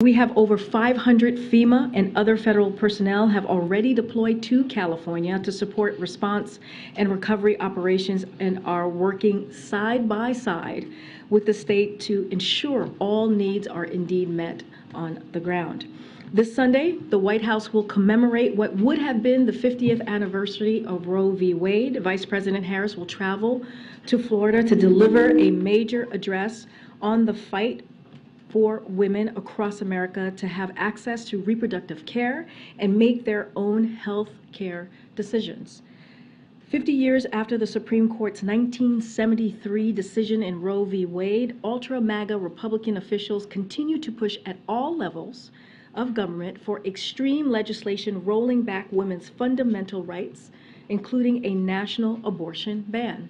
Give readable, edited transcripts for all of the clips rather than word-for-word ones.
We have over 500 FEMA and other federal personnel have already deployed to California to support response and recovery operations and are working side by side with the state to ensure all needs are indeed met on the ground. This Sunday, the White House will commemorate what would have been the 50th anniversary of Roe v. Wade. Vice President Harris will travel to Florida to deliver a major address on the fight for women across America to have access to reproductive care and make their own health care decisions. 50 years after the Supreme Court's 1973 decision in Roe v. Wade, ultra-MAGA Republican officials continue to push at all levels of government for extreme legislation rolling back women's fundamental rights, including a national abortion ban.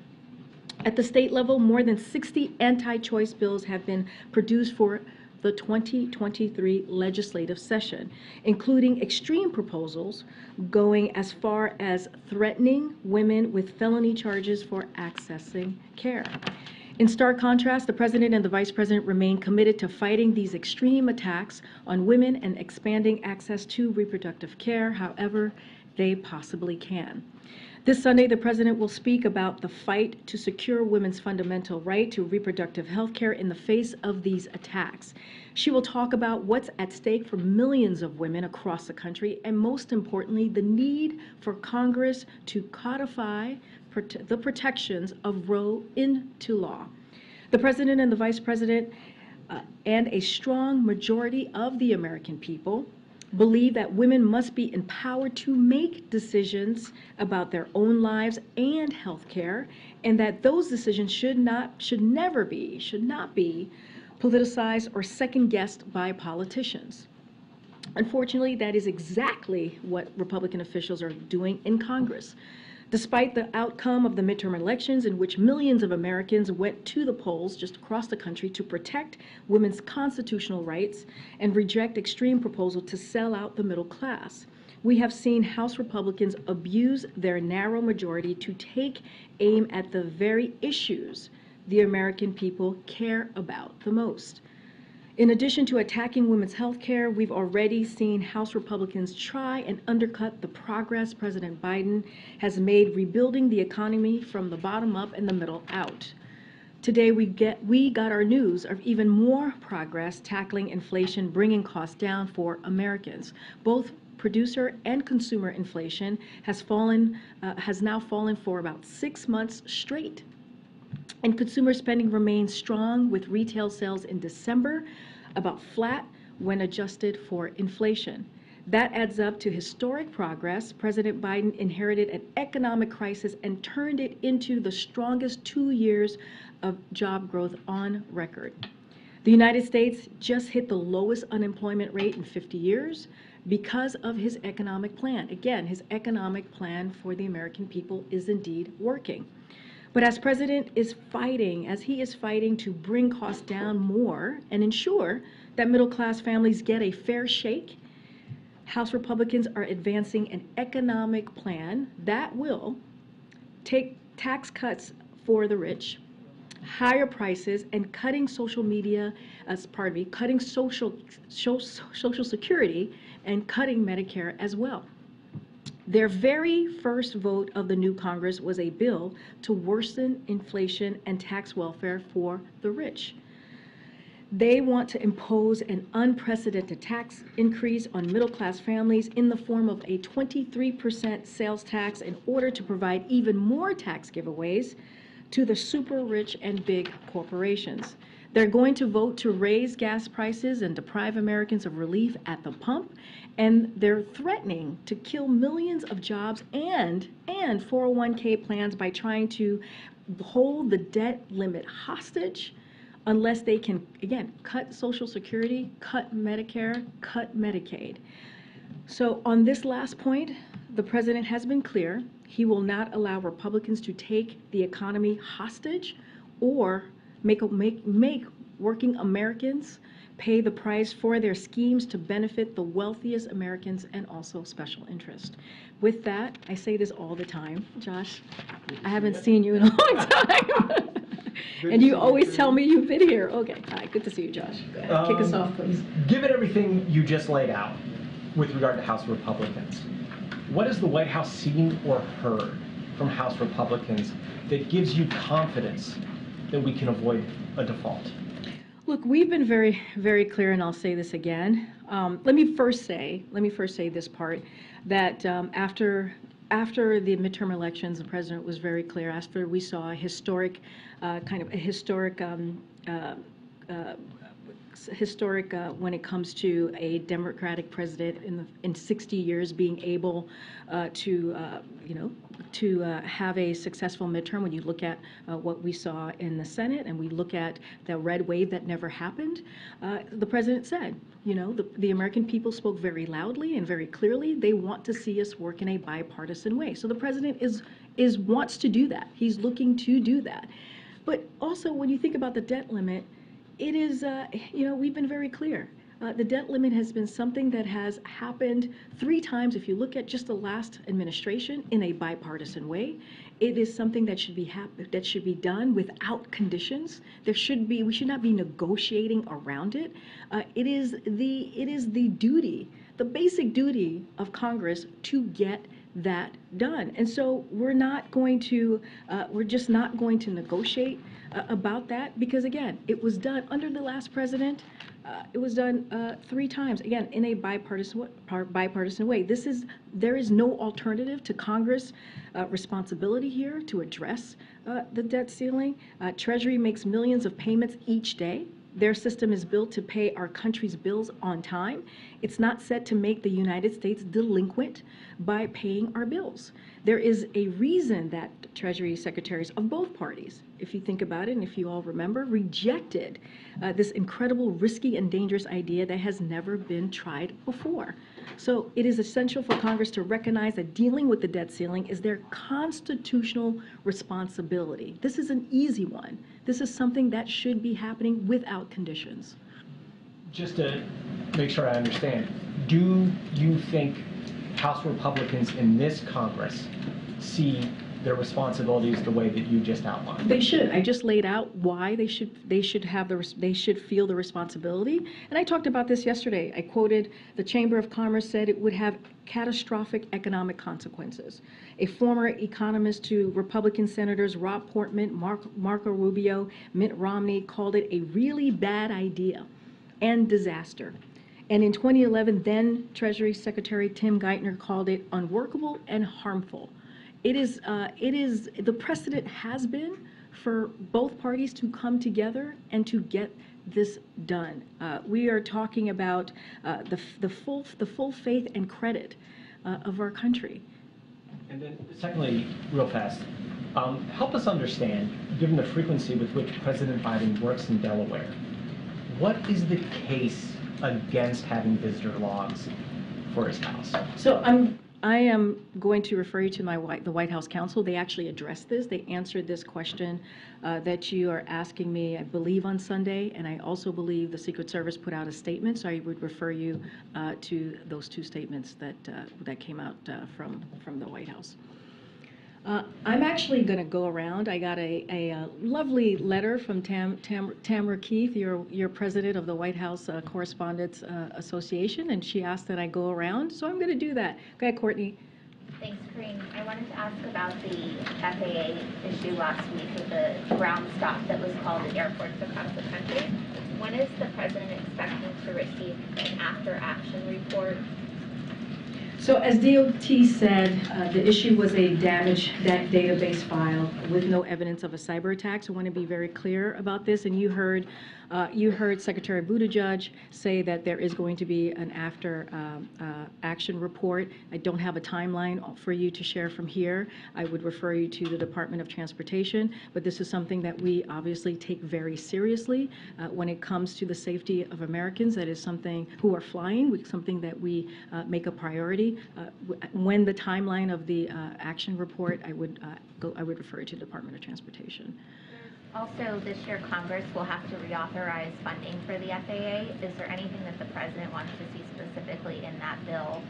At the state level, more than 60 anti-choice bills have been produced for the 2023 legislative session, including extreme proposals going as far as threatening women with felony charges for accessing care. In stark contrast, the President and the Vice President remain committed to fighting these extreme attacks on women and expanding access to reproductive care however they possibly can. This Sunday, the President will speak about the fight to secure women's fundamental right to reproductive health care in the face of these attacks. She will talk about what's at stake for millions of women across the country, and most importantly, the need for Congress to codify the protections of Roe into law. The President and the Vice President and a strong majority of the American people believe that women must be empowered to make decisions about their own lives and health care, and that those decisions should not be politicized or second-guessed by politicians. Unfortunately, that is exactly what Republican officials are doing in Congress. Despite the outcome of the midterm elections, in which millions of Americans went to the polls just across the country to protect women's constitutional rights and reject extreme proposals to sell out the middle class, we have seen House Republicans abuse their narrow majority to take aim at the very issues the American people care about the most. In addition to attacking women's health care, we've already seen House Republicans try and undercut the progress President Biden has made rebuilding the economy from the bottom up and the middle out. Today, we got our news of even more progress tackling inflation, bringing costs down for Americans. Both producer and consumer inflation has now fallen for about 6 months straight. And consumer spending remains strong, with retail sales in December about flat when adjusted for inflation. That adds up to historic progress. President Biden inherited an economic crisis and turned it into the strongest 2 years of job growth on record. The United States just hit the lowest unemployment rate in 50 years because of his economic plan. Again, his economic plan for the American people is indeed working. But as President is fighting, to bring costs down more and ensure that middle-class families get a fair shake, House Republicans are advancing an economic plan that will take tax cuts for the rich, higher prices, and cutting social security and cutting Medicare as well. Their very first vote of the new Congress was a bill to worsen inflation and tax welfare for the rich. They want to impose an unprecedented tax increase on middle-class families in the form of a 23% sales tax in order to provide even more tax giveaways to the super rich and big corporations. They're going to vote to raise gas prices and deprive Americans of relief at the pump, and they're threatening to kill millions of jobs and 401k plans by trying to hold the debt limit hostage unless they can, again, cut Social Security, cut Medicare, cut Medicaid. So on this last point, the President has been clear. He will not allow Republicans to take the economy hostage or make working Americans pay the price for their schemes to benefit the wealthiest Americans and also special interest. With that, I say this all the time. Josh, I haven't seen you in a long time. And you always tell me you've been here. Okay, hi, good to see you, Josh. Kick us off, please. Given everything you just laid out with regard to House Republicans, what has the White House seen or heard from House Republicans that gives you confidence that we can avoid a default? Look, we've been very, very clear, and I'll say this again. Let me first say this part, that after the midterm elections, the president was very clear. After we saw a historic, when it comes to a Democratic president in 60 years being able to have a successful midterm. When you look at what we saw in the Senate and we look at the red wave that never happened, the president said, the American people spoke very loudly and very clearly. They want to see us work in a bipartisan way. So the president wants to do that. He's looking to do that. But also, when you think about the debt limit, it is, we've been very clear. The debt limit has been something that has happened 3 times. If you look at just the last administration in a bipartisan way, it is something that should be done without conditions. We should not be negotiating around it. It is the duty, the basic duty of Congress to get that done. And so we're just not going to negotiate about that, because again, it was done under the last president. It was done 3 times, again, in a bipartisan way. There is no alternative to Congress' responsibility here to address the debt ceiling. Treasury makes millions of payments each day. Their system is built to pay our country's bills on time. It's not set to make the United States delinquent by paying our bills. There is a reason that Treasury secretaries of both parties, if you think about it and if you all remember, rejected this incredible, risky, and dangerous idea that has never been tried before. So it is essential for Congress to recognize that dealing with the debt ceiling is their constitutional responsibility. This is an easy one. This is something that should be happening without conditions. Just to make sure I understand, do you think House Republicans in this Congress see their responsibilities the way that you just outlined? They should. I just laid out why they should feel the responsibility. And I talked about this yesterday. I quoted the Chamber of Commerce said it would have catastrophic economic consequences. A former economist to Republican Senators Rob Portman, Marco Rubio, Mitt Romney called it a really bad idea and disaster. And in 2011, then Treasury Secretary Tim Geithner called it unworkable and harmful. The precedent has been for both parties to come together and to get this done. We are talking about the full faith and credit of our country. And then secondly, real fast, help us understand, given the frequency with which President Biden works in Delaware, what is the case against having visitor logs for his house? So I am going to refer you to the White House counsel. They actually addressed this. They answered this question that you are asking me, I believe, on Sunday, and I also believe the Secret Service put out a statement. So I would refer you to those 2 statements that came out from the White House. I'm actually going to go around. I got a lovely letter from Tamara Keith, your president of the White House Correspondents Association, and she asked that I go around, so I'm going to do that. Go ahead, Courtney. Thanks, Karine. I wanted to ask about the FAA issue last week with the ground stop that was called at airports across the country. When is the president expecting to receive an after-action report? So as DOT said, the issue was a damaged database file with no evidence of a cyber attack. So I want to be very clear about this. And you heard Secretary Buttigieg say that there is going to be an after action report. I don't have a timeline for you to share from here. I would refer you to the Department of Transportation. But this is something that we obviously take very seriously when it comes to the safety of Americans. That is something who are flying, something that we make a priority. When the timeline of the action report, I would refer you to the Department of Transportation. Also, this year Congress will have to reauthorize funding for the FAA. Is there anything that the president wants to see specifically in that bill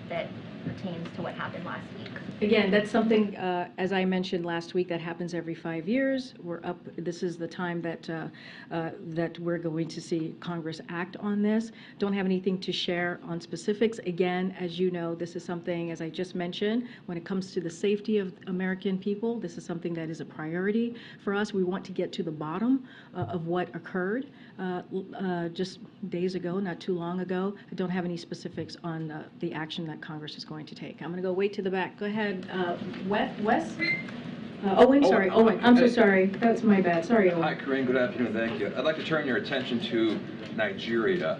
that pertains to what happened last week? Again, that's something, as I mentioned last week, that happens every 5 years. We're up, this is the time that we're going to see Congress act on this. Don't have anything to share on specifics. Again, as you know, this is something, as I just mentioned, when it comes to the safety of American people, this is something that is a priority for us. We want to get to the bottom of what occurred just days ago, not too long ago. I don't have any specifics on the action that Congress is going to take. I'm going to go way to the back. Go ahead, Wes? Owen, sorry, Owen. I'm so sorry. That's my bad. Sorry, Owen. Hi, Corinne. Good afternoon. Thank you. I'd like to turn your attention to Nigeria.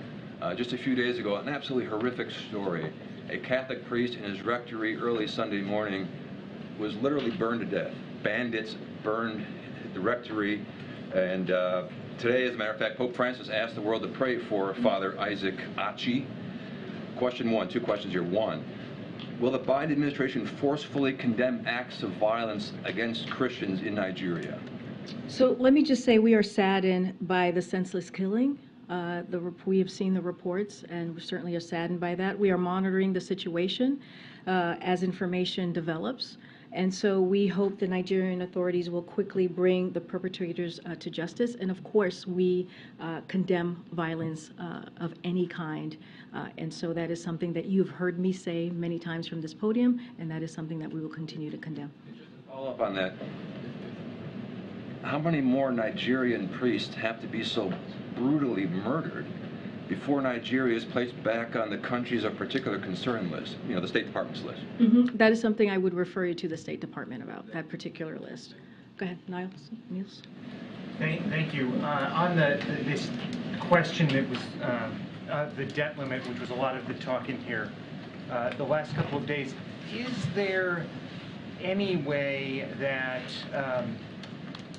Just a few days ago, an absolutely horrific story. A Catholic priest in his rectory early Sunday morning was literally burned to death. Bandits burned the rectory, and today, as a matter of fact, Pope Francis asked the world to pray for Father Isaac Achi. Question one, two questions here. One, will the Biden administration forcefully condemn acts of violence against Christians in Nigeria? So let me just say we are saddened by the senseless killing. We have seen the reports, and we certainly are saddened by that. We are monitoring the situation as information develops. And so we hope the Nigerian authorities will quickly bring the perpetrators to justice. And of course, we condemn violence of any kind. And so that is something that you've heard me say many times from this podium, and that is something that we will continue to condemn. Just to follow up on that, how many more Nigerian priests have to be so brutally murdered before Nigeria is placed back on the countries of particular concern list, you know, the State Department's list? That is something I would refer you to the State Department about, that particular list. Go ahead, Niels. Thank you. On this question that was the debt limit, which was a lot of the talk in here, the last couple of days, is there any way that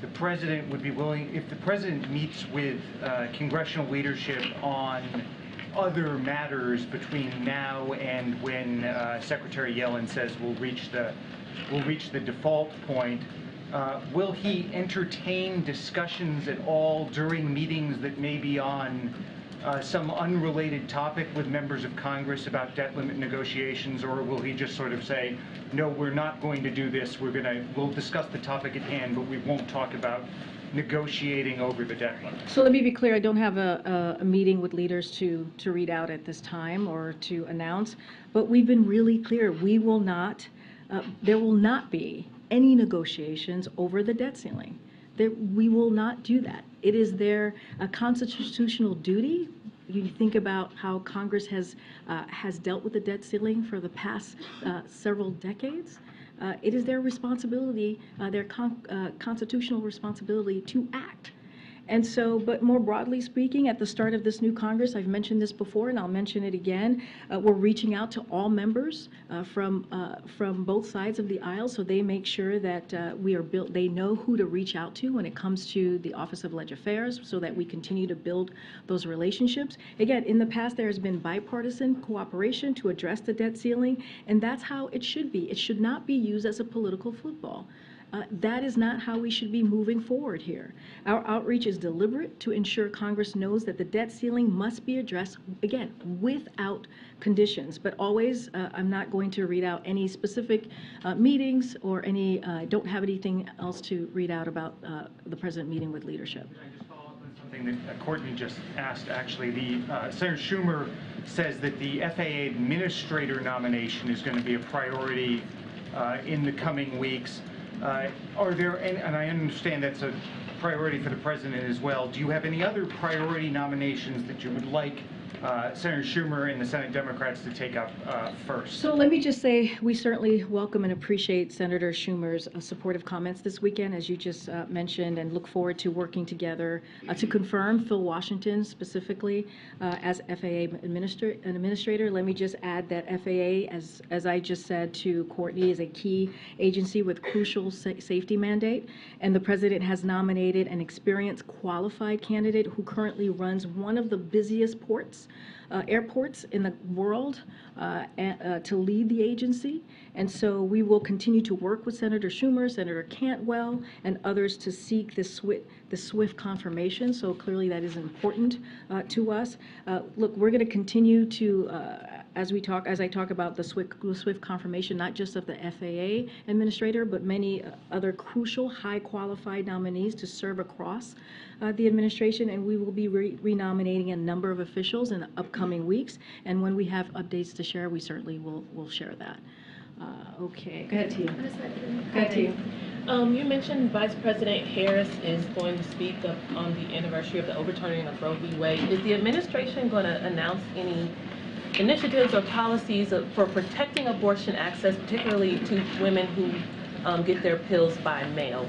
the president would be willing, if the president meets with congressional leadership on other matters between now and when Secretary Yellen says we'll reach the default point, will he entertain discussions at all during meetings that may be on some unrelated topic with members of Congress about debt limit negotiations, or will he just sort of say, no, we're not going to do this, we'll discuss the topic at hand, but we won't talk about negotiating over the debt limit? So let me be clear, I don't have a meeting with leaders to read out at this time or to announce, but we've been really clear, we will not, there will not be any negotiations over the debt ceiling. We will not do that. It is their constitutional duty. You think about how Congress has dealt with the debt ceiling for the past several decades. It is their responsibility, their constitutional responsibility to act. And so, but more broadly speaking, at the start of this new Congress, I've mentioned this before and I'll mention it again, we're reaching out to all members from both sides of the aisle so they make sure that they know who to reach out to when it comes to the Office of Legislative Affairs so that we continue to build those relationships. Again, in the past there has been bipartisan cooperation to address the debt ceiling, and that's how it should be. It should not be used as a political football. That is not how we should be moving forward here. Our outreach is deliberate to ensure Congress knows that the debt ceiling must be addressed, again, without conditions. But always, I'm not going to read out any specific meetings or I don't have anything else to read out about the president meeting with leadership. Can I just follow up on something that Courtney just asked? Actually, Senator Schumer says that the FAA administrator nomination is going to be a priority in the coming weeks. Are there, and I understand that's a priority for the president as well, do you have any other priority nominations that you would like Senator Schumer and the Senate Democrats to take up first? So let me just say we certainly welcome and appreciate Senator Schumer's supportive comments this weekend, as you just mentioned, and look forward to working together to confirm Phil Washington specifically as FAA administrator. Let me just add that FAA, as I just said to Courtney, is a key agency with crucial safety mandate, and the president has nominated an experienced, qualified candidate who currently runs one of the busiest airports in the world to lead the agency. And so we will continue to work with Senator Schumer, Senator Cantwell, and others to seek the swift confirmation. So clearly that is important to us. Look, we're going to continue to as I talk about the swift confirmation, not just of the FAA administrator, but many other crucial, high qualified nominees to serve across the administration, and we will be renominating a number of officials in the upcoming weeks. And when we have updates to share, we certainly will share that. Okay, go ahead to you. Go ahead to you. You mentioned Vice President Harris is going to speak up on the anniversary of the overturning of Roe v. Wade. Is the administration going to announce any initiatives or policies for protecting abortion access, particularly to women who get their pills by mail?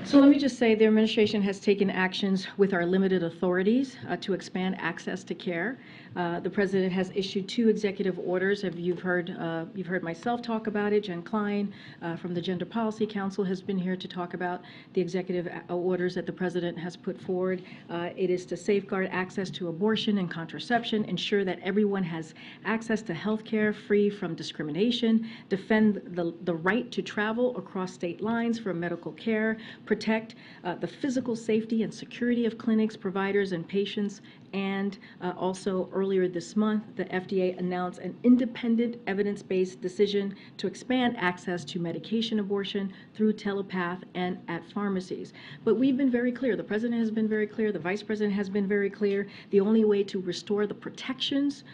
So let me just say the administration has taken actions with our limited authorities to expand access to care. The president has issued 2 executive orders. You've heard myself talk about it. Jen Klein from the Gender Policy Council has been here to talk about the executive orders that the president has put forward. It is to safeguard access to abortion and contraception, ensure that everyone has access to health care free from discrimination, defend the right to travel across state lines for medical care, protect the physical safety and security of clinics, providers, and patients. And also earlier this month, the FDA announced an independent evidence-based decision to expand access to medication abortion through telepath and at pharmacies. But we've been very clear. The president has been very clear. The vice president has been very clear. The only way to restore the protections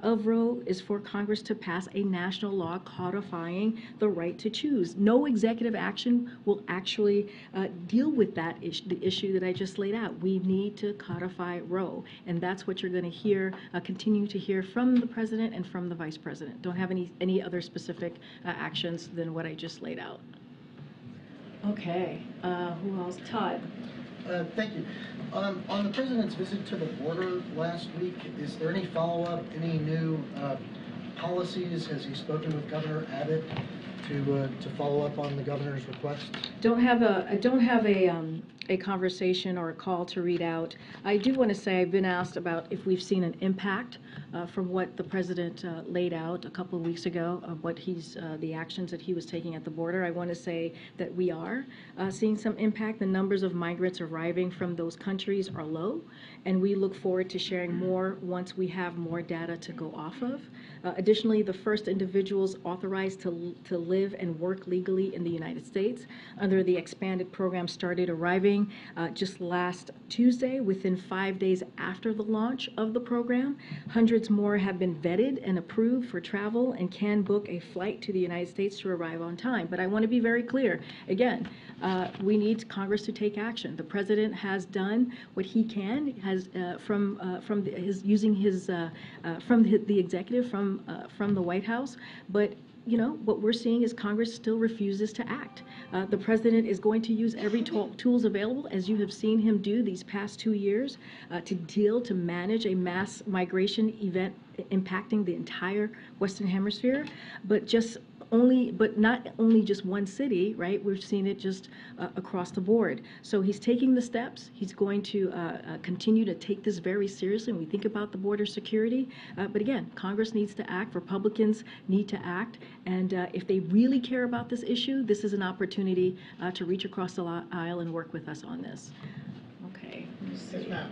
of Roe is for Congress to pass a national law codifying the right to choose. No executive action will actually deal with that the issue that I just laid out. We need to codify Roe. And that's what you're going to hear, continue to hear from the president and from the vice president. Don't have any other specific actions than what I just laid out. Okay, who else? Todd. Thank you. On the president's visit to the border last week, is there any follow-up, any new policies? Has he spoken with Governor Abbott to follow up on the governor's request? I don't have a conversation or a call to read out. I do want to say I've been asked about if we've seen an impact from what the president laid out a couple of weeks ago of what the actions that he was taking at the border. I want to say that we are seeing some impact. The numbers of migrants arriving from those countries are low, and we look forward to sharing more once we have more data to go off of. Additionally, the first individuals authorized to live and work legally in the United States under the expanded program started arriving just last Tuesday, within 5 days after the launch of the program. Hundreds more have been vetted and approved for travel and can book a flight to the United States to arrive on time. But I want to be very clear. Again, we need Congress to take action. The president has done what he can, from the executive, from the White House, but what we're seeing is Congress still refuses to act. The president is going to use every tools available, as you have seen him do these past 2 years, to manage a mass migration event impacting the entire Western Hemisphere, but not only just one city, right? We've seen it just across the board. So he's taking the steps. He's going to continue to take this very seriously when we think about the border security. But again, Congress needs to act. Republicans need to act. And if they really care about this issue, this is an opportunity to reach across the aisle and work with us on this. Okay. Yes, ma'am.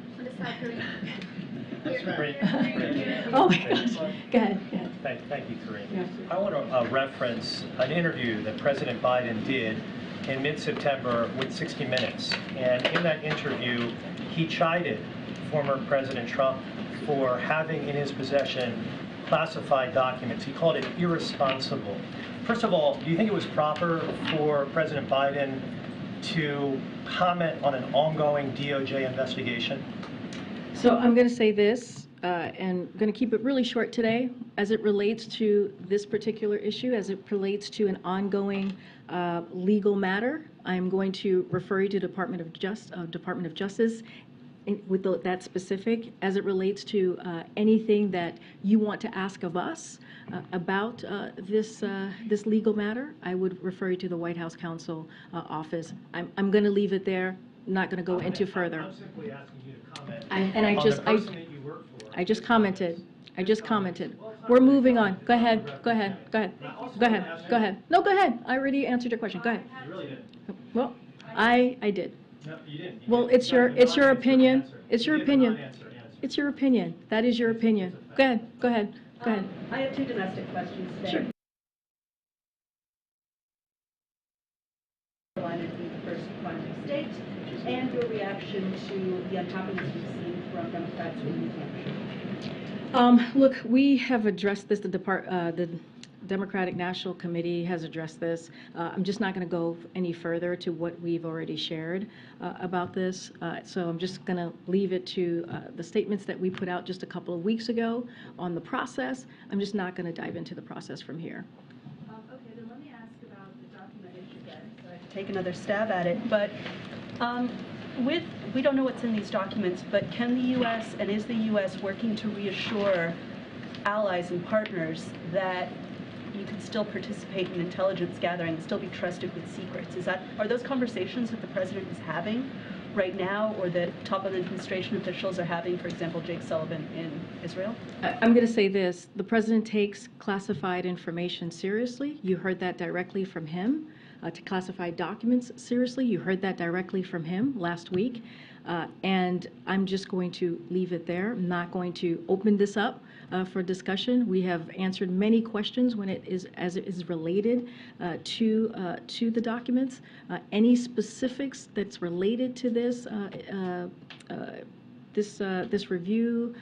Oh my gosh. Go ahead. Thank you, Kareem. Yeah. I want to reference an interview that President Biden did in mid-September with 60 Minutes. And in that interview, he chided former President Trump for having in his possession classified documents. He called it irresponsible. First of all, do you think it was proper for President Biden to comment on an ongoing DOJ investigation? So I'm going to say this, and I'm going to keep it really short today, as it relates to this particular issue, as it relates to an ongoing legal matter. I'm going to refer you to Department of Justice with that specific, as it relates to anything that you want to ask of us about this legal matter. I would refer you to the White House Counsel office. I'm going to leave it there. I'm not going to go into further. I'm simply asking you to comment I on the person that you work for. I just commented. We're moving on. Go ahead. No, go ahead. I already answered your question. Go ahead. You really didn't. Well, I did. No, you didn't. Well, it's your opinion. It's your opinion. It's your opinion. That is your opinion. Go ahead. Go ahead. I have two domestic questions today. Sure. Carolina to be the first quantum state, and your reaction to the unhappiness we've seen from Democrats in New Hampshire. Look, we have addressed this. The Democratic National Committee has addressed this. I'm just not going to go any further to what we've already shared about this. So I'm just going to leave it to the statements that we put out just a couple of weeks ago on the process. I'm just not going to dive into the process from here. Okay, then let me ask about the document issue then, so I can take another stab at it. But we don't know what's in these documents, but can the U.S. and is the U.S. working to reassure allies and partners that you can still participate in intelligence gathering and still be trusted with secrets? Are those conversations that the president is having right now, or that top of the administration officials are having, for example, Jake Sullivan in Israel? I'm going to say this. The president takes classified information seriously. You heard that directly from him. To classified documents seriously. You heard that directly from him last week. And I'm just going to leave it there. I'm not going to open this up for discussion. We have answered many questions when it is related to the documents. Any specifics that's related to this this review,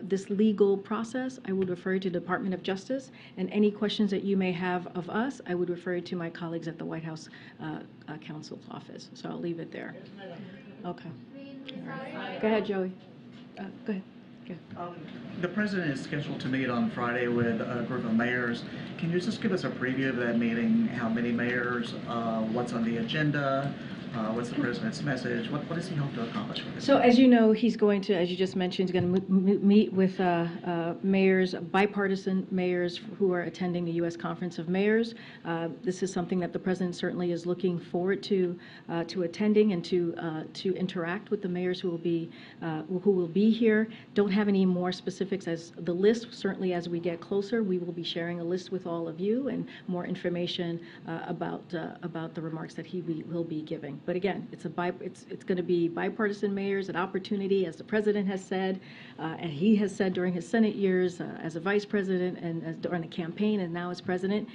this legal process, I would refer you to the Department of Justice. And any questions that you may have of us, I would refer you to my colleagues at the White House Counsel's Office. So I'll leave it there. Okay. Go ahead, Joey. Go ahead. The president is scheduled to meet on Friday with a group of mayors. Can you just give us a preview of that meeting? How many mayors? What's on the agenda? What's the president's message? What does he hope to accomplish with it? So as you know, he's going to, as you just mentioned, he's going to meet with mayors, bipartisan mayors who are attending the U.S. Conference of Mayors. This is something that the president certainly is looking forward to attending and to interact with the mayors who will be here. Don't have any more specifics as the list. Certainly, as we get closer, we will be sharing a list with all of you and more information about the remarks that he will be giving. But again, it's going to be bipartisan mayors, an opportunity, as the president has said, and he has said during his Senate years as a vice president and during the campaign and now as president,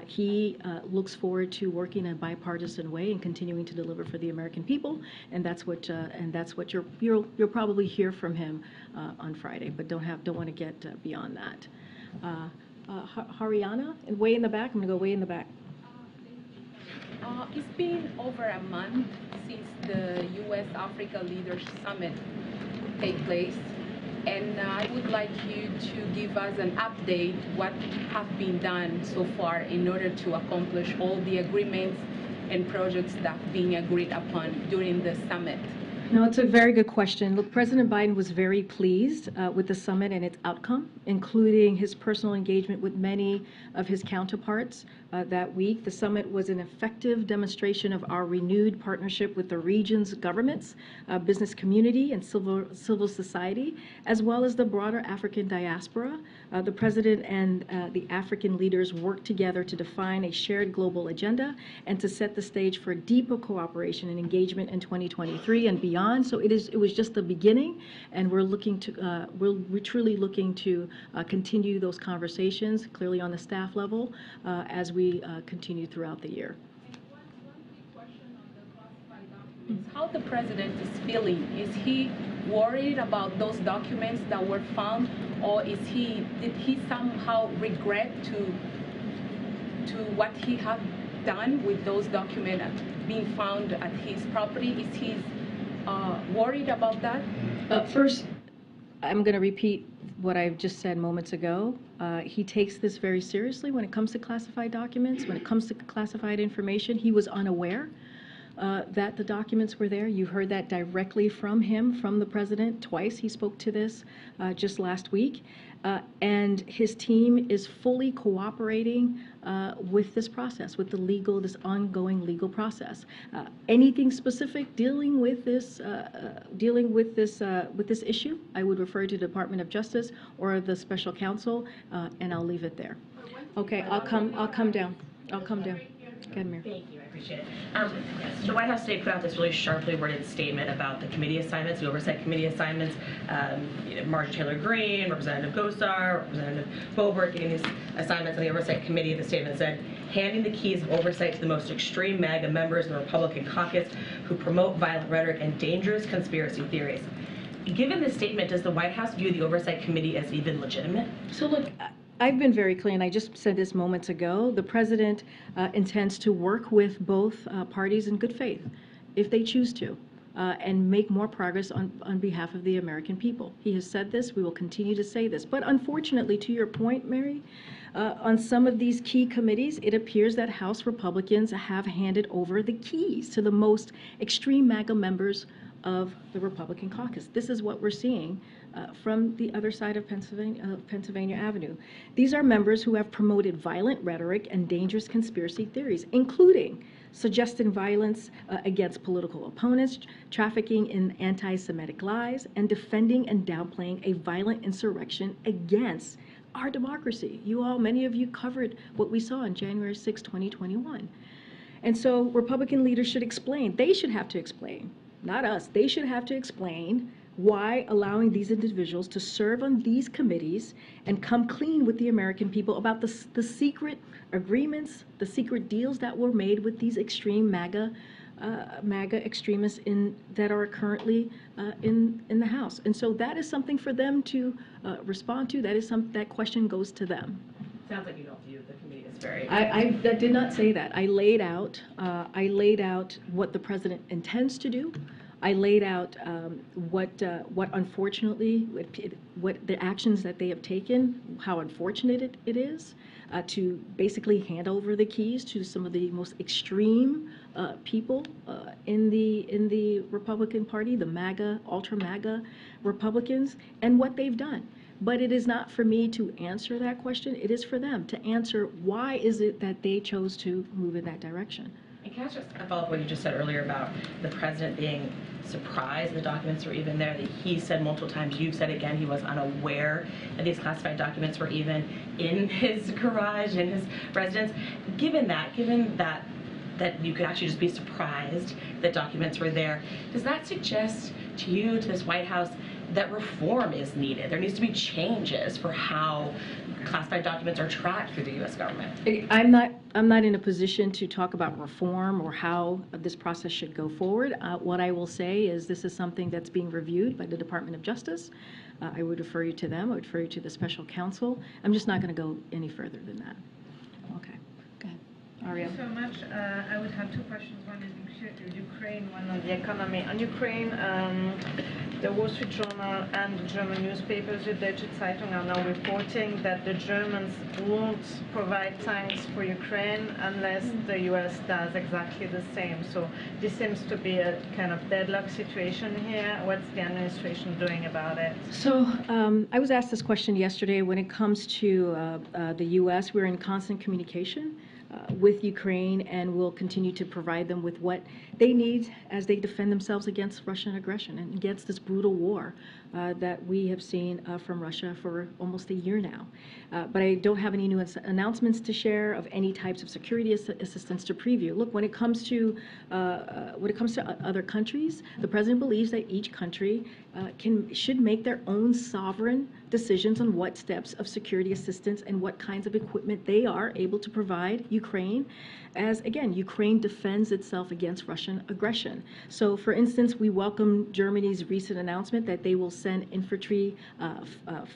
he looks forward to working in a bipartisan way and continuing to deliver for the American people, and that's what you'll probably hear from him on Friday. But don't want to get beyond that. Haryana, and way in the back. I'm going to go way in the back. It's been over a month since the U.S.-Africa Leaders Summit take place, and I would like you to give us an update what have been done so far in order to accomplish all the agreements and projects that have been agreed upon during the summit. No, it's a very good question. Look, President Biden was very pleased with the summit and its outcome, including his personal engagement with many of his counterparts that week. The summit was an effective demonstration of our renewed partnership with the region's governments, business community, and civil society, as well as the broader African diaspora. The president and the African leaders worked together to define a shared global agenda and to set the stage for deeper cooperation and engagement in 2023 and beyond. So it was just the beginning, and we're truly looking to continue those conversations, clearly on the staff level, as we continue throughout the year. One quick question on the classified documents. How the president is feeling? Is he worried about those documents that were found, or did he somehow regret to what he had done with those documents being found at his property? Is he worried about that? First, I'm going to repeat what I've just said moments ago. He takes this very seriously when it comes to classified documents, when it comes to classified information. He was unaware that the documents were there. You heard that directly from him, from the president. Twice he spoke to this just last week. And his team is fully cooperating with this process, with this ongoing legal process. Anything specific dealing with this issue, I would refer to the Department of Justice or the special counsel, and I'll leave it there. Okay, I'll come down. Go ahead, Mayor. Thank you, I appreciate it. The White House today put out this really sharply worded statement about the committee assignments, the oversight committee assignments. Marjorie Taylor Greene, Representative Gosar, Representative Boebert getting these assignments on the oversight committee. The statement said, handing the keys of oversight to the most extreme MAGA members in the Republican caucus who promote violent rhetoric and dangerous conspiracy theories. Given this statement, does the White House view the oversight committee as even legitimate? So look, I've been very clear, and I just said this moments ago. The president intends to work with both parties in good faith, if they choose to, and make more progress on behalf of the American people. He has said this. We will continue to say this. But unfortunately, to your point, Mary, on some of these key committees, it appears that House Republicans have handed over the keys to the most extreme MAGA members of the Republican caucus. This is what we're seeing from the other side of Pennsylvania Avenue. These are members who have promoted violent rhetoric and dangerous conspiracy theories, including suggesting violence against political opponents, trafficking in anti-Semitic lies, and defending and downplaying a violent insurrection against our democracy. Many of you covered what we saw on January 6, 2021. And so Republican leaders should explain. They should have to explain, not us. They should have to explain why allowing these individuals to serve on these committees and come clean with the American people about the secret agreements, the secret deals that were made with these extreme MAGA extremists that are currently in the House. And so that is something for them to respond to. That question goes to them. Sounds like you don't view the committee as very. I did not say that. I laid out what the president intends to do. I laid out what unfortunately, what the actions that they have taken, how unfortunate it is to basically hand over the keys to some of the most extreme people in the Republican Party, the MAGA, ultra MAGA Republicans, and what they've done. But it is not for me to answer that question. It is for them to answer why is it that they chose to move in that direction. And can I just follow up what you just said earlier about the president being surprised the documents were even there? That he said multiple times, you've said again, he was unaware that these classified documents were even in his garage, in his residence. Given that you could actually just be surprised that documents were there, does that suggest to you, to this White House, that reform is needed? There needs to be changes for how classified documents are tracked through the U.S. government. I'm not in a position to talk about reform or how this process should go forward. What I will say is this is something that's being reviewed by the Department of Justice. I would refer you to them. I would refer you to the special counsel. I'm just not going to go any further than that. Okay. Go ahead. Ariel. Thank you so much. I would have two questions. One is Ukraine, one on the economy. On Ukraine, the Wall Street Journal and the German newspapers, the Deutsche Zeitung, are now reporting that the Germans won't provide tanks for Ukraine unless the U.S. does exactly the same. So this seems to be a kind of deadlock situation here. What's the administration doing about it? So I was asked this question yesterday. When it comes to the U.S., we're in constant communication with Ukraine, and will continue to provide them with what they need as they defend themselves against Russian aggression and against this brutal war that we have seen from Russia for almost a year now. But I don't have any new announcements to share of any types of security assistance to preview. Look, when it comes to other countries, the president believes that each country should make their own sovereign decisions on what steps of security assistance and what kinds of equipment they are able to provide Ukraine, as again, Ukraine defends itself against Russian aggression. So for instance, we welcome Germany's recent announcement that they will send infantry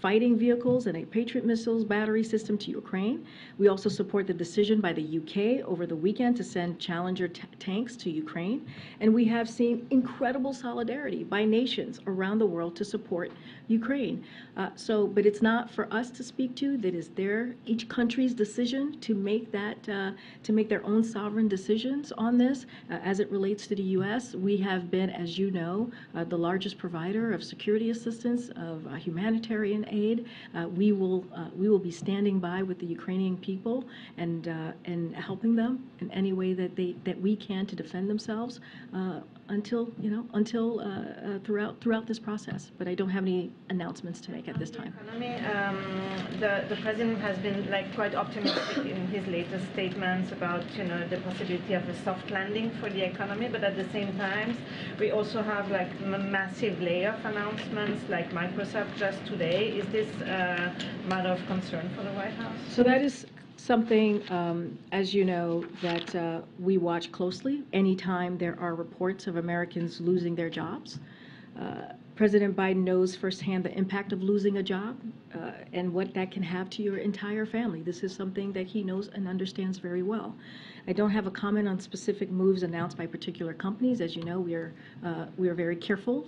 fighting vehicles and a Patriot missiles battery system to Ukraine. We also support the decision by the UK over the weekend to send Challenger tanks to Ukraine. And we have seen incredible solidarity by nations around the world to support Ukraine. But it's not for us to speak to. That is each country's decision to make their own sovereign decisions on this. As it relates to the U.S., we have been, as you know, the largest provider of security assistance, of humanitarian aid. We will be standing by with the Ukrainian people and helping them in any way that we can to defend themselves throughout this process. But I don't have any announcements to make at this time. Economy, the president has been like quite optimistic in his latest statements about the possibility of a soft landing for the economy, but at the same time we also have like massive layoff announcements like Microsoft just today. Is this a matter of concern for the White House? So that is something, as you know, that we watch closely anytime there are reports of Americans losing their jobs. President Biden knows firsthand the impact of losing a job and what that can have to your entire family. This is something that he knows and understands very well. I don't have a comment on specific moves announced by particular companies. As you know, we are very careful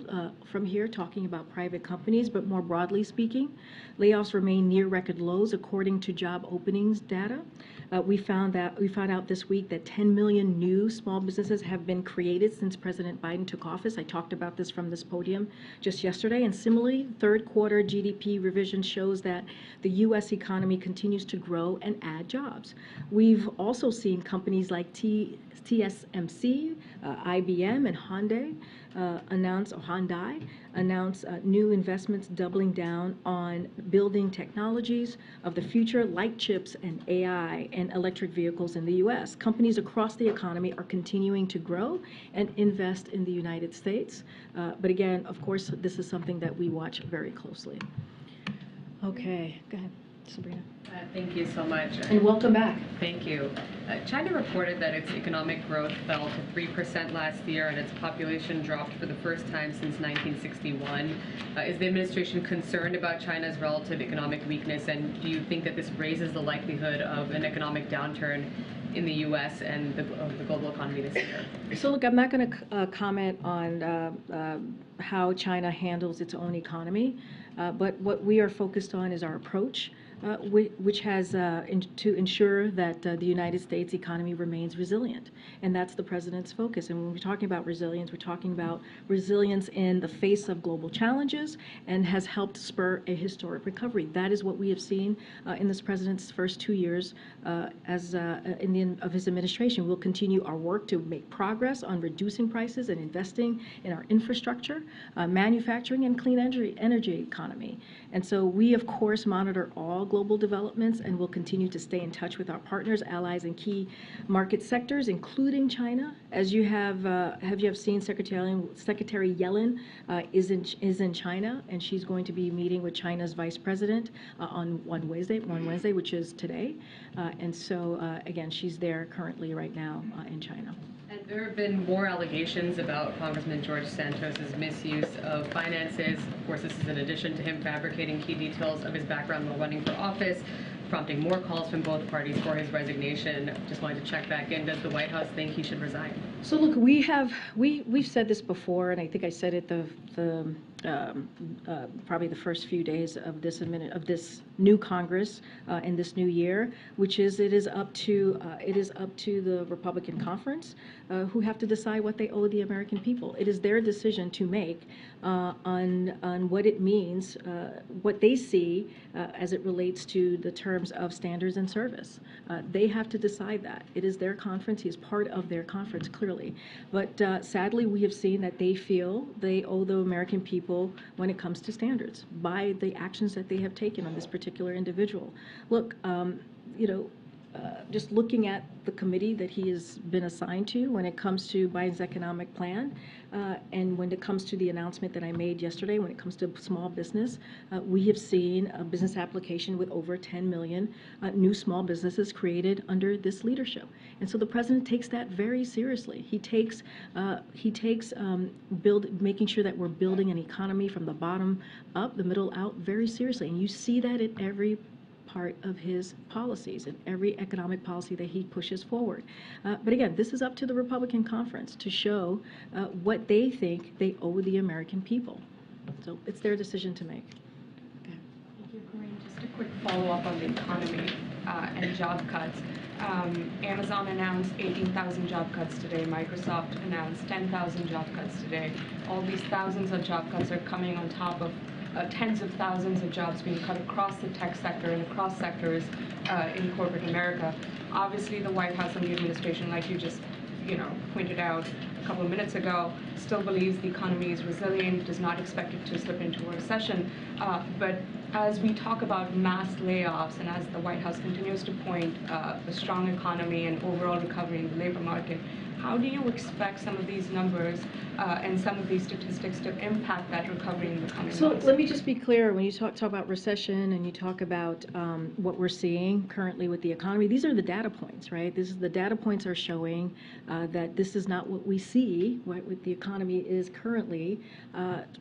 from here talking about private companies, but more broadly speaking, layoffs remain near record lows according to job openings data. We found out this week that 10 million new small businesses have been created since President Biden took office. I talked about this from this podium just yesterday. And similarly, third quarter GDP revision shows that the U.S. economy continues to grow and add jobs. We've also seen companies like TSMC, IBM, and Hyundai announce new investments doubling down on building technologies of the future like chips and AI and electric vehicles in the U.S. Companies across the economy are continuing to grow and invest in the United States. But again, of course, this is something that we watch very closely. Okay, go ahead, Sabrina. Thank you so much. And welcome back. Thank you. China reported that its economic growth fell to 3% last year and its population dropped for the first time since 1961. Is the administration concerned about China's relative economic weakness, and do you think that this raises the likelihood of an economic downturn in the U.S. and the global economy this year? So look, I'm not going to comment on how China handles its own economy, but what we are focused on is our approach, which has to ensure that the United States economy remains resilient. And that's the president's focus. And when we're talking about resilience, we're talking about resilience in the face of global challenges and has helped spur a historic recovery. That is what we have seen in this president's first 2 years of his administration. We'll continue our work to make progress on reducing prices and investing in our infrastructure, manufacturing, and clean energy economy. And so we, of course, monitor all global developments and will continue to stay in touch with our partners, allies, and key market sectors, including China. As you have seen, Secretary Yellen is in China, and she's going to be meeting with China's vice president on Wednesday, which is today. And so, again, she's there currently right now in China. And there have been more allegations about Congressman George Santos's misuse of finances. Of course, this is in addition to him fabricating key details of his background while running for office, prompting more calls from both parties for his resignation. Just wanted to check back in. Does the White House think he should resign? So look, we've said this before, and I think I said it probably the first few days of this new Congress in this new year, which is it is up to the Republican conference who have to decide what they owe the American people. It is their decision to make on what it means, what they see as it relates to the terms of standards and service. They have to decide that. It is their conference. He is part of their conference, clearly. But sadly, we have seen that they feel they owe the American people when it comes to standards by the actions that they have taken on this particular individual. Look, just looking at the committee that he has been assigned to when it comes to Biden's economic plan, and when it comes to the announcement that I made yesterday, when it comes to small business, we have seen a business application with over 10 million new small businesses created under this leadership. And so the president takes that very seriously. He takes making sure that we're building an economy from the bottom up, the middle out, very seriously. And you see that in every part of his policies and every economic policy that he pushes forward. But again, this is up to the Republican conference to show what they think they owe the American people. So it's their decision to make. Okay. Thank you, Corinne. Just a quick follow-up on the economy and job cuts. Amazon announced 18,000 job cuts today. Microsoft announced 10,000 job cuts today. All these thousands of job cuts are coming on top of tens of thousands of jobs being cut across the tech sector and across sectors in corporate America. Obviously, the White House and the administration, like you just pointed out a couple of minutes ago, still believes the economy is resilient, does not expect it to slip into a recession. But as we talk about mass layoffs and as the White House continues to point a strong economy and overall recovery in the labor market, how do you expect some of these numbers and some of these statistics to impact that recovery in the coming months? So let me just be clear, when you talk about recession and you talk about what we're seeing currently with the economy, these are the data points, right? The data points are showing that this is not what we see, what the economy is currently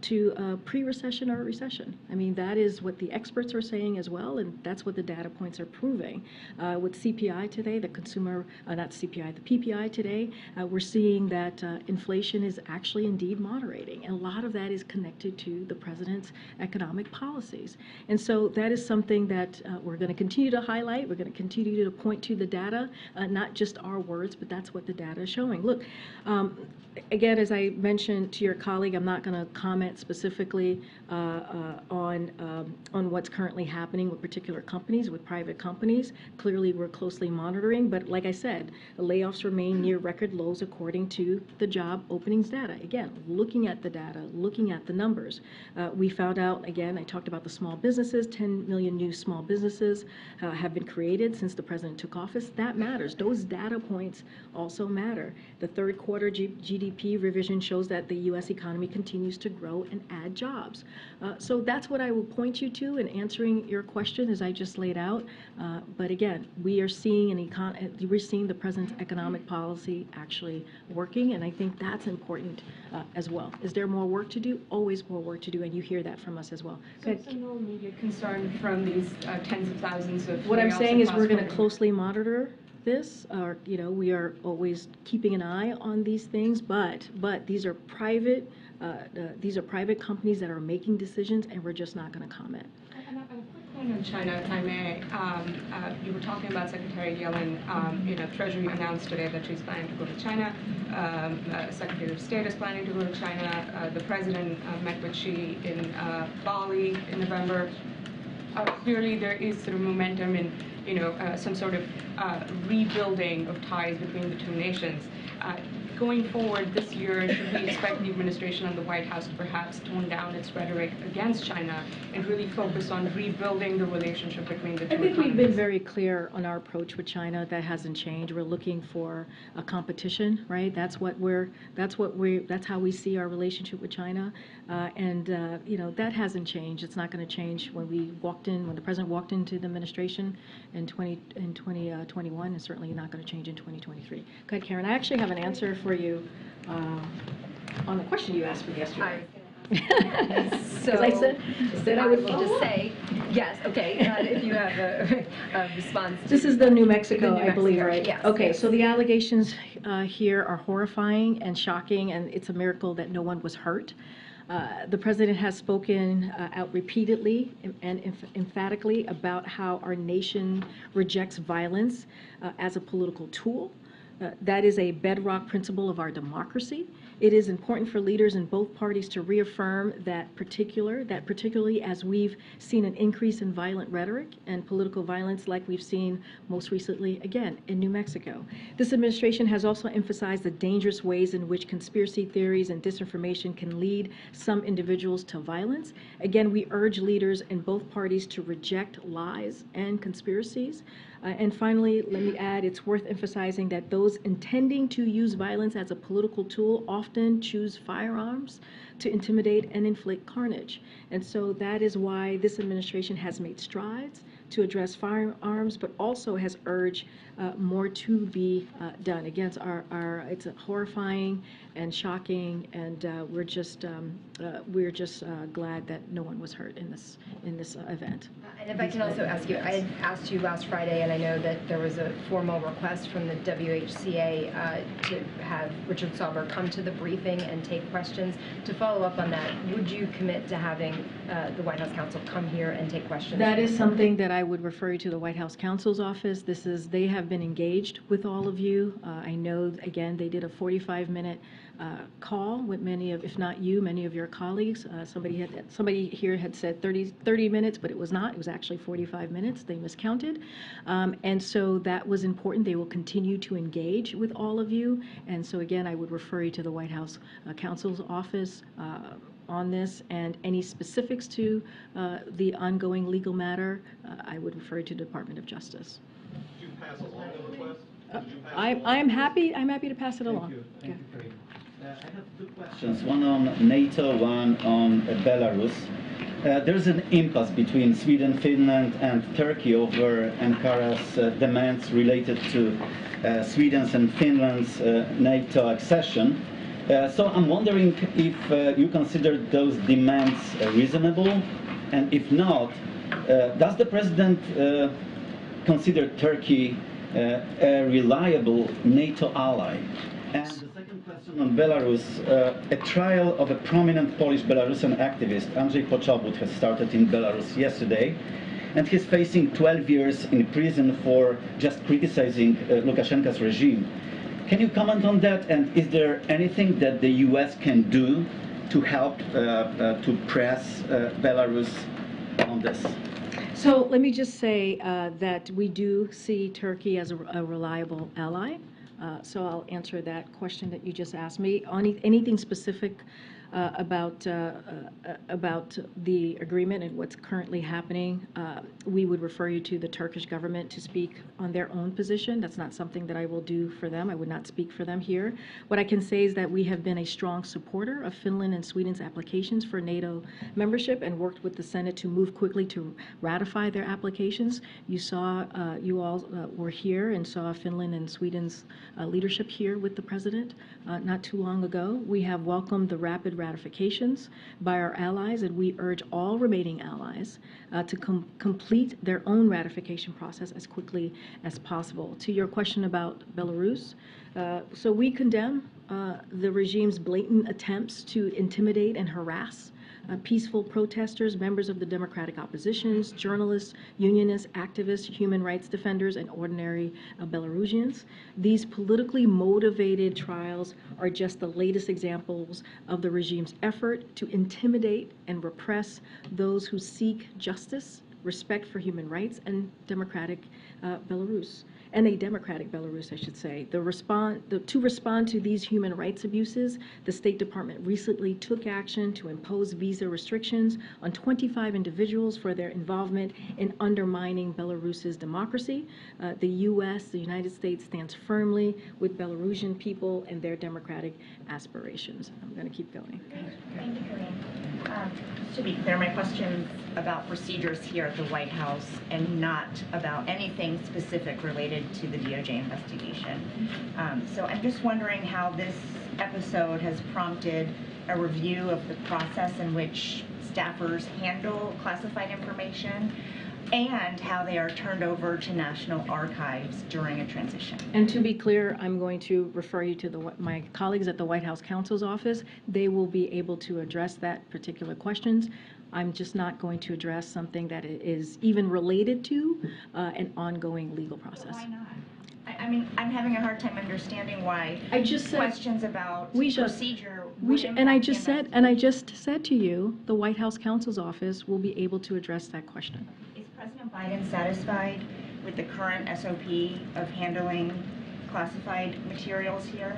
to pre-recession or recession. I mean, that is what the experts are saying as well, and that's what the data points are proving. With CPI today, the consumer, not CPI, the PPI today, we're seeing that inflation is actually indeed moderating. And a lot of that is connected to the president's economic policies. And so that is something that we're going to continue to highlight. We're going to continue to point to the data, not just our words, but that's what the data is showing. Look, again, as I mentioned to your colleague, I'm not going to comment specifically on what's currently happening with particular companies, with private companies. Clearly, we're closely monitoring. But like I said, the layoffs remain near record lows according to the job openings data. Again, looking at the data, looking at the numbers. We found out, again, I talked about the small businesses, 10 million new small businesses have been created since the president took office. That matters. Those data points also matter. The third quarter GDP revision shows that the U.S. economy continues to grow and add jobs. So that's what I will point you to in answering your question as I just laid out. But again, we are seeing we're seeing the president's economic policy actually working, and I think that's important as well. Is there more work to do? Always more work to do, and you hear that from us as well. So no immediate concern from these tens of thousands of What I'm layoffs saying is across we're going to the- closely monitor this. We are always keeping an eye on these things, but these are private companies that are making decisions, and we're just not going to comment. And a quick one on China, if I may. You were talking about Secretary Yellen. Treasury announced today that she's planning to go to China. Secretary of State is planning to go to China. The president met with Xi in Bali in November. Clearly, there is sort of momentum in, some sort of rebuilding of ties between the two nations. Going forward this year, should we expect the administration and the White House to perhaps tone down its rhetoric against China and really focus on rebuilding the relationship between the two I think we've been economies? very clear on our approach with China. That hasn't changed. We're looking for a competition, right? That's how we see our relationship with China. That hasn't changed. It's not going to change when the president walked into the administration in 2021, and certainly not going to change in 2023. Go ahead, Karen. I actually have an answer for you on the question you asked me yesterday. So I said I would will just say, yes, okay, if you have a response. This is the New Mexico, New I believe, Mexico, right? yes, Okay, yes. so the allegations here are horrifying and shocking, and it's a miracle that no one was hurt. The president has spoken out repeatedly and emphatically about how our nation rejects violence as a political tool. That is a bedrock principle of our democracy. It is important for leaders in both parties to reaffirm that particularly as we've seen an increase in violent rhetoric and political violence like we've seen most recently, again, in New Mexico. This administration has also emphasized the dangerous ways in which conspiracy theories and disinformation can lead some individuals to violence. Again, we urge leaders in both parties to reject lies and conspiracies. And finally, let me add, it's worth emphasizing that those intending to use violence as a political tool often choose firearms to intimidate and inflict carnage. And so that is why this administration has made strides to address firearms, but also has urged more to be done. Again, it's horrifying and shocking, and we're just glad that no one was hurt in this event. And if I can also ask you, I had asked you last Friday, and I know that there was a formal request from the WHCA to have Richard Sauber come to the briefing and take questions. To follow up on that, would you commit to having the White House counsel come here and take questions? That is something that I would refer you to the White House counsel's office. They have been engaged with all of you. I know, again, they did a 45-minute call with many of, if not you, many of your colleagues. Somebody here had said 30 minutes, but it was not. It was actually 45 minutes. They miscounted. And so that was important. They will continue to engage with all of you. And so again, I would refer you to the White House Counsel's Office on this, and any specifics to the ongoing legal matter, I would refer you to the Department of Justice. Did you pass along the request? I'm happy to pass it along. Thank you, Corinne. I have two questions, one on NATO, one on Belarus. There's an impasse between Sweden, Finland, and Turkey over Ankara's demands related to Sweden's and Finland's NATO accession. So I'm wondering if you consider those demands reasonable, and if not, does the President consider Turkey a reliable NATO ally? And the second question on Belarus, a trial of a prominent Polish Belarusian activist, Andrzej Poczobut, has started in Belarus yesterday, and he's facing 12 years in prison for just criticizing Lukashenko's regime. Can you comment on that, and is there anything that the U.S. can do to help to press Belarus on this? So let me just say that we do see Turkey as a reliable ally. So I'll answer that question that you just asked me. Anything specific about the agreement and what's currently happening, we would refer you to the Turkish government to speak on their own position. That's not something that I will do for them. I would not speak for them here. What I can say is that we have been a strong supporter of Finland and Sweden's applications for NATO membership and worked with the Senate to move quickly to ratify their applications. You saw, you all were here and saw Finland and Sweden's leadership here with the President not too long ago. We have welcomed the rapid ratifications by our allies, and we urge all remaining allies to complete their own ratification process as quickly as possible. To your question about Belarus, so we condemn the regime's blatant attempts to intimidate and harass peaceful protesters, members of the democratic oppositions, journalists, unionists, activists, human rights defenders, and ordinary Belarusians. These politically motivated trials are just the latest examples of the regime's effort to intimidate and repress those who seek justice, respect for human rights, and democratic Belarus. And a democratic Belarus, I should say. To respond to these human rights abuses, the State Department recently took action to impose visa restrictions on 25 individuals for their involvement in undermining Belarus's democracy. The U.S., the United States, stands firmly with Belarusian people and their democratic aspirations. I'm going to keep going. Thank you, Corinne. To be clear, my question's about procedures here at the White House and not about anything specific related to the DOJ investigation. So I'm just wondering how this episode has prompted a review of the process in which staffers handle classified information and how they are turned over to National Archives during a transition. And to be clear, I'm going to refer you to my colleagues at the White House Counsel's Office. They will be able to address that particular questions. I'm just not going to address something that is even related to an ongoing legal process. Why not? I mean, I'm having a hard time understanding why I just said, questions about procedure and I just said to you, the White House Counsel's Office will be able to address that question. Is President Biden satisfied with the current SOP of handling classified materials here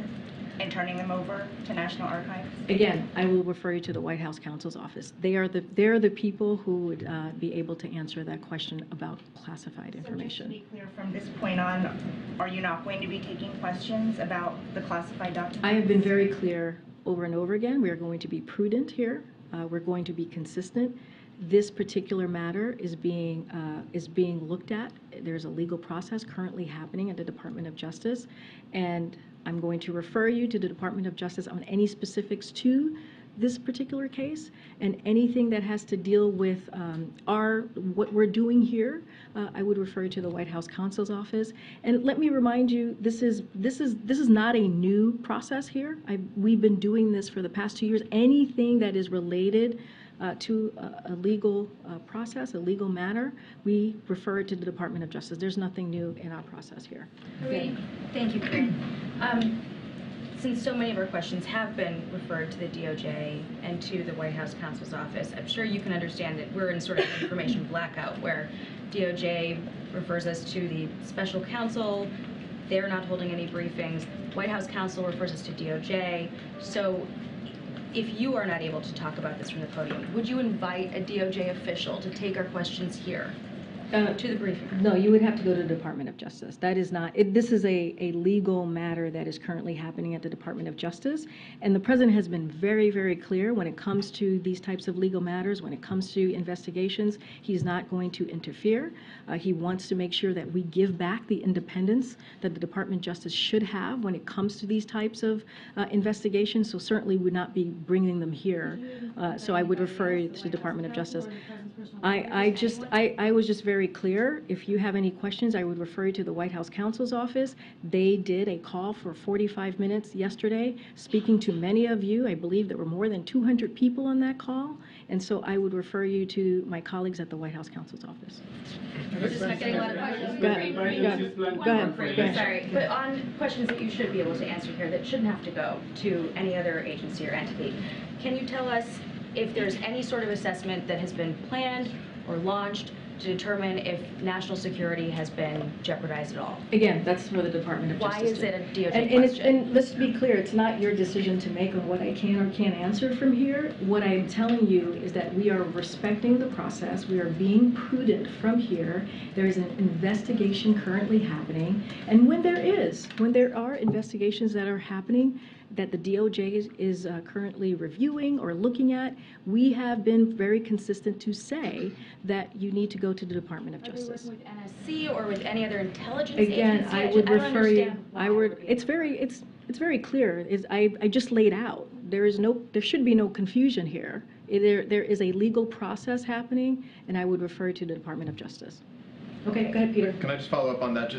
and turning them over to National Archives? Again, I will refer you to the White House Counsel's Office. They're the people who would be able to answer that question about classified information. So just to be clear, from this point on, are you not going to be taking questions about the classified documents? I have been very clear over and over again. We are going to be prudent here. We're going to be consistent. This particular matter is being looked at. There's a legal process currently happening at the Department of Justice, and I'm going to refer you to the Department of Justice on any specifics to this particular case, and anything that has to deal with what we're doing here, I would refer you to the White House Counsel's Office. And let me remind you, this is not a new process here. We've been doing this for the past 2 years. Anything that is related to a legal process, a legal matter, we refer it to the Department of Justice. There's nothing new in our process here. Thank you, Corinne. since so many of our questions have been referred to the DOJ and to the White House counsel's office, I'm sure you can understand that we're in sort of an information blackout where DOJ refers us to the special counsel. They're not holding any briefings. White House counsel refers us to DOJ. So if you are not able to talk about this from the podium, would you invite a DOJ official to take our questions here to the briefing? No, you would have to go to the Department of Justice. That is not, this is a legal matter that is currently happening at the Department of Justice. And the President has been very, very clear when it comes to these types of legal matters, when it comes to investigations, he's not going to interfere. He wants to make sure that we give back the independence that the Department of Justice should have when it comes to these types of investigations. So certainly would not be bringing them here. So I would refer you to the Department of Justice. I was just very clear. If you have any questions, I would refer you to the White House counsel's office. They did a call for 45 minutes yesterday, speaking to many of you. I believe there were more than 200 people on that call. And so I would refer you to my colleagues at the White House counsel's office. We're just not getting a lot of questions. Go ahead. Sorry, but on questions that you should be able to answer here that shouldn't have to go to any other agency or entity, can you tell us if there's any sort of assessment that has been planned or launched to determine if national security has been jeopardized at all? Again, that's for the Department of Justice. Why is it a DOJ and question? And let's be clear, it's not your decision to make on what I can or can't answer from here. What I'm telling you is that we are respecting the process. We are being prudent from here. There is an investigation currently happening. And when there are investigations that are happening that the DOJ is currently reviewing or looking at, we have been very consistent to say that you need to go to the Department of Justice. Are they working with NSC or with any other intelligence Again, agency? I would don't refer you. understand why It's very clear. I just laid out. There should be no confusion here. There is a legal process happening, and I would refer you to the Department of Justice. Okay, go ahead, Peter. Can I just follow up on that?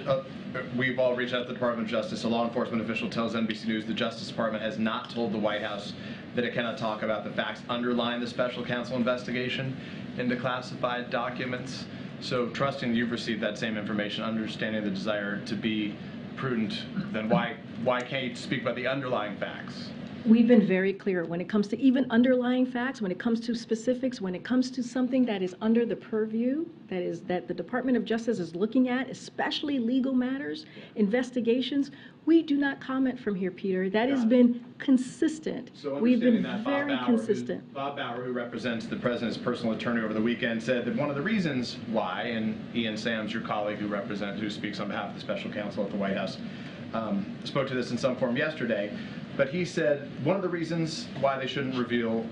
We've all reached out to the Department of Justice. A law enforcement official tells NBC News the Justice Department has not told the White House that it cannot talk about the facts underlying the special counsel investigation into classified documents. So trusting you've received that same information, understanding the desire to be prudent, then why can't you speak about the underlying facts? We've been very clear when it comes to even underlying facts, when it comes to specifics, when it comes to something that is under the purview, that the Department of Justice is looking at, especially legal matters, investigations, we do not comment from here, Peter. That has been consistent. So we've been that, very consistent. Bob Bauer, who represents the President's personal attorney over the weekend, said that one of the reasons why, and Ian Sams, your colleague who speaks on behalf of the special counsel at the White House, spoke to this in some form yesterday. But he said one of the reasons why they shouldn't reveal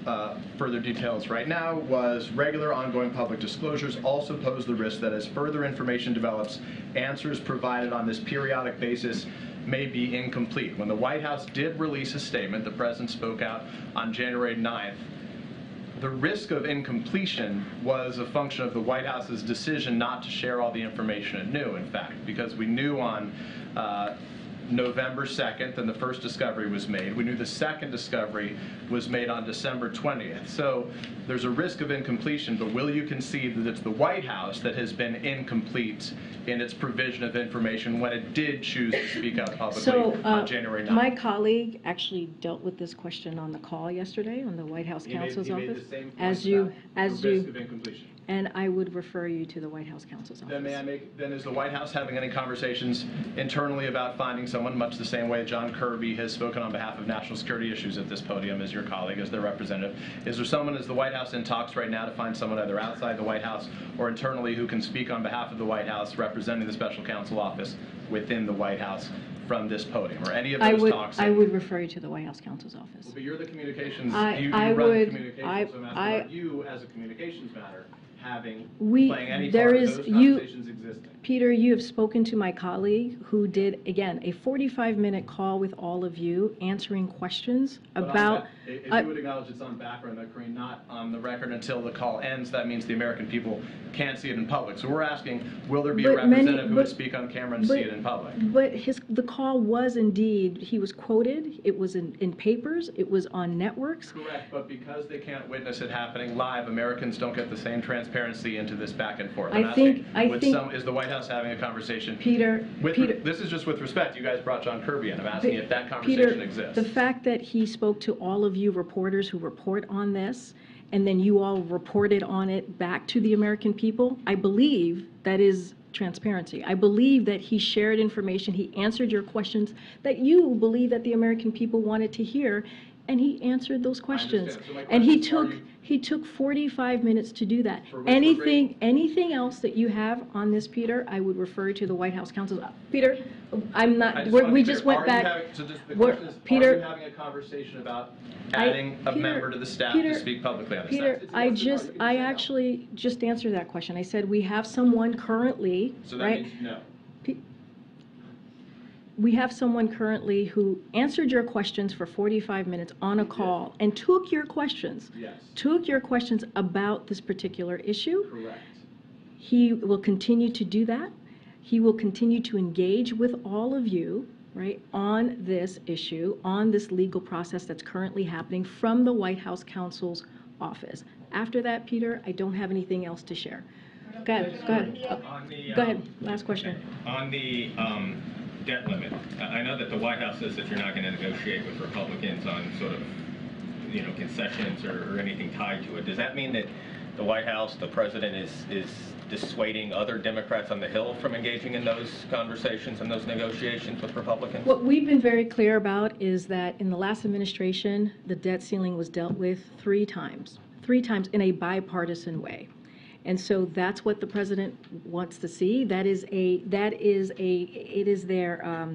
further details right now was regular ongoing public disclosures also pose the risk that as further information develops, answers provided on this periodic basis may be incomplete. When the White House did release a statement, the President spoke out on January 9th, the risk of incompletion was a function of the White House's decision not to share all the information it knew, in fact, because we knew on November 2nd, and the first discovery was made. We knew the second discovery was made on December 20th. So there's a risk of incompletion, but will you concede that it's the White House that has been incomplete in its provision of information when it did choose to speak out publicly on January 9th? My colleague actually dealt with this question on the call yesterday on the White House counsel's office. He made the same point as you, about the risk of incompletion. And I would refer you to the White House counsel's office. Then is the White House having any conversations internally about finding someone, much the same way John Kirby has spoken on behalf of national security issues at this podium as your colleague, as their representative? Is there someone, is the White House in talks right now to find someone either outside the White House or internally who can speak on behalf of the White House representing the special counsel office within the White House from this podium, or any of those talks? I would refer you to the White House counsel's office. Well, but you're the communications, you run would, communications, so I'm asking about you as a communications matter playing any there part is, of those conversations existing. Peter, you have spoken to my colleague who did, again, a 45-minute call with all of you answering questions about... If you would acknowledge it's on background, that not on the record until the call ends, that means the American people can't see it in public. So we're asking, will there be a representative who would speak on camera and see it in public? But the call was indeed, he was quoted, it was in papers, it was on networks. Correct, but because they can't witness it happening live, Americans don't get the same transparency into this back and forth. Is the White House House having a conversation. Peter, This is just with respect. You guys brought John Kirby in. I'm asking if that Peter, conversation exists. the fact that he spoke to all of you reporters who report on this, and then you all reported on it back to the American people, I believe that is transparency. I believe that he shared information, he answered your questions that you believe that the American people wanted to hear, and he answered those questions. So my And question he took 45 minutes to do that. For which Anything else that you have on this, Peter, I would refer to the White House counsel. Peter, I'm not, we just went back. So just the We're- question is, Peter- are you having a conversation about adding a member to the staff to speak publicly on this? Peter, I actually just answered that question. I said we have someone currently, So that right? means no. We have someone currently who answered your questions for 45 minutes on a call and took your questions. Yes. Took your questions about this particular issue. Correct. He will continue to do that. He will continue to engage with all of you, right, on this issue, on this legal process that's currently happening from the White House counsel's office. After that, Peter, I don't have anything else to share. Go ahead. Go ahead. Last question. On the debt limit, I know that the White House says that you're not going to negotiate with Republicans on sort of, concessions or anything tied to it. Does that mean that the White House, the president, is dissuading other Democrats on the Hill from engaging in those conversations and those negotiations with Republicans? What we've been very clear about is that in the last administration, the debt ceiling was dealt with 3 times in a bipartisan way. And so that's what the president wants to see. It is their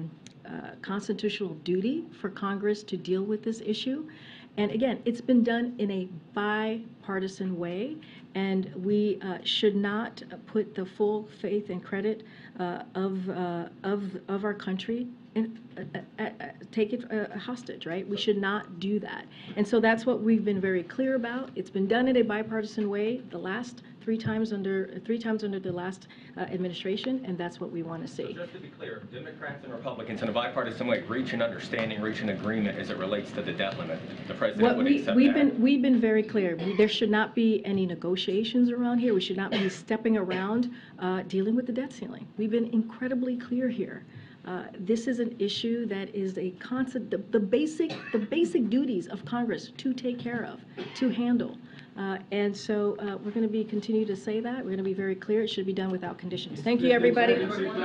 constitutional duty for Congress to deal with this issue. And again, it's been done in a bipartisan way, and we should not put the full faith and credit of our country and take it hostage, right? We should not do that. And so that's what we've been very clear about. It's been done in a bipartisan way the last 3 times under the last administration, and that's what we want to see. So just to be clear, Democrats and Republicans in a bipartisan way reach an understanding, reach an agreement as it relates to the debt limit. The president would accept that. We've been very clear. There should not be any negotiations around here. We should not be stepping around dealing with the debt ceiling. We've been incredibly clear here. This is an issue that is a constant, the basic duties of Congress to take care of, to handle. And so we're going to continue to say that. We're going to be very clear. It should be done without conditions. Thank you, everybody. President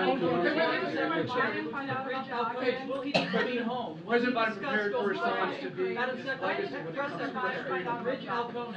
Biden prepared for response to the legacy when it comes to